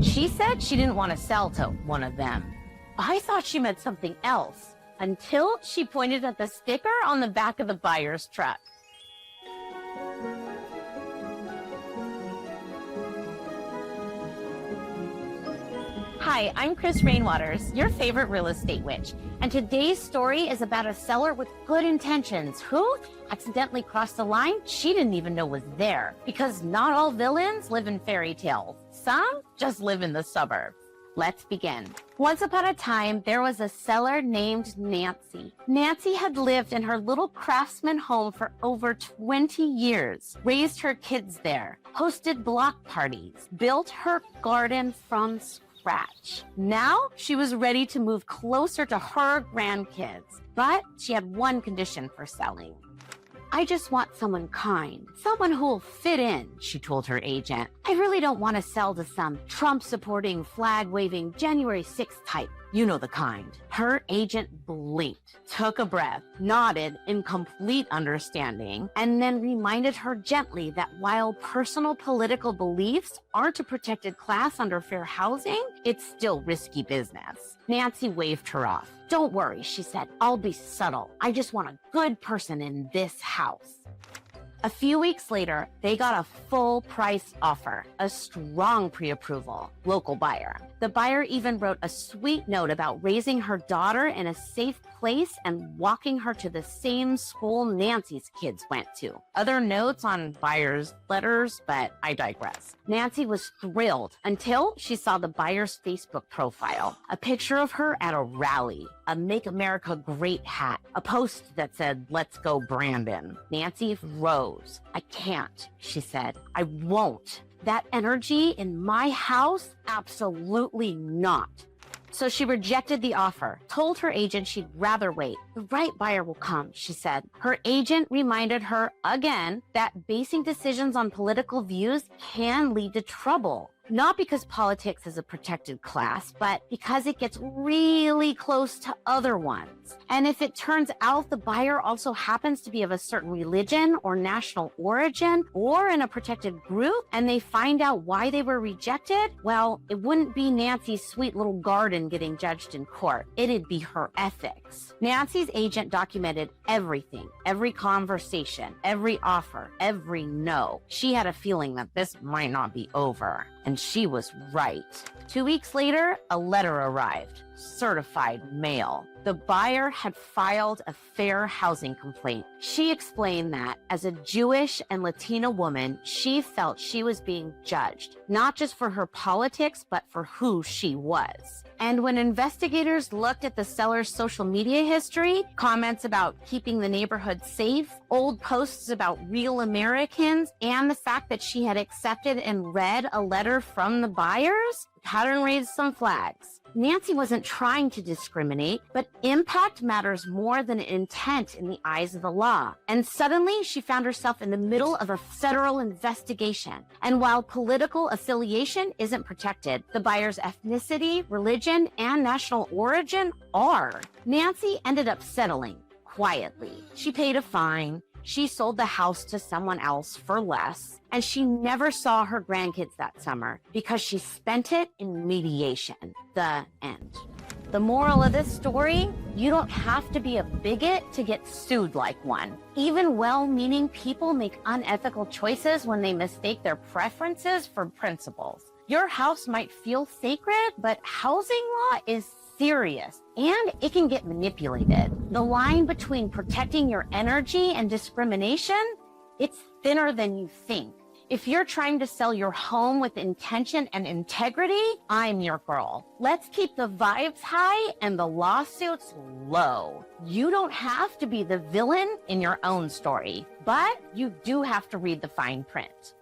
She said she didn't want to sell to one of them. I thought she meant something else until she pointed at the sticker on the back of the buyer's truck. Hi, I'm Chris Rainwaters, your favorite real estate witch, and today's story is about a seller with good intentions who accidentally crossed a line she didn't even know was there, because not all villains live in fairy tales. Some just live in the suburbs. Let's begin. Once upon a time, there was a seller named Nancy. Nancy had lived in her little craftsman home for over 20 years, raised her kids there, hosted block parties, built her garden from scratch. Now she was ready to move closer to her grandkids, but she had one condition for selling. I just want someone kind, someone who'll fit in, she told her agent. I really don't want to sell to some Trump-supporting, flag-waving January 6th type. You know the kind. Her agent blinked, took a breath, nodded in complete understanding, and then reminded her gently that while personal political beliefs aren't a protected class under fair housing, it's still risky business. Nancy waved her off. Don't worry, she said. I'll be subtle. I just want a good person in this house. A few weeks later, they got a full price offer, a strong pre-approval, local buyer. The buyer even wrote a sweet note about raising her daughter in a safe place and walking her to the same school Nancy's kids went to. Other notes on buyer's letters, but I digress. Nancy was thrilled until she saw the buyer's Facebook profile, a picture of her at a rally, a Make America Great hat, a post that said, "Let's go Brandon." Nancy froze. I can't, she said. I won't. That energy in my house? Absolutely not. So she rejected the offer, told her agent she'd rather wait. The right buyer will come, she said. Her agent reminded her again that basing decisions on political views can lead to trouble. Not because politics is a protected class, but because it gets really close to other ones. And if it turns out the buyer also happens to be of a certain religion or national origin or in a protected group, and they find out why they were rejected, well, it wouldn't be Nancy's sweet little garden getting judged in court. It'd be her ethics. Nancy's agent documented everything, every conversation, every offer, every no. She had a feeling that this might not be over. And she was right. 2 weeks later, a letter arrived, certified mail. The buyer had filed a fair housing complaint. She explained that as a Jewish and Latina woman, she felt she was being judged, not just for her politics, but for who she was. And when investigators looked at the seller's social media history, comments about keeping the neighborhood safe, old posts about real Americans, and the fact that she had accepted and read a letter from the buyers, pattern raised some flags. Nancy wasn't trying to discriminate, but impact matters more than intent in the eyes of the law. And suddenly, she found herself in the middle of a federal investigation. And while political affiliation isn't protected, the buyer's ethnicity, religion, and national origin are. Nancy ended up settling quietly. She paid a fine. She sold the house to someone else for less, and she never saw her grandkids that summer because she spent it in mediation. The end. The moral of this story, you don't have to be a bigot to get sued like one. Even well-meaning people make unethical choices when they mistake their preferences for principles. Your house might feel sacred, but housing law is serious, and it can get manipulated. The line between protecting your energy and discrimination, it's thinner than you think. If you're trying to sell your home with intention and integrity, I'm your girl. Let's keep the vibes high and the lawsuits low. You don't have to be the villain in your own story, but you do have to read the fine print.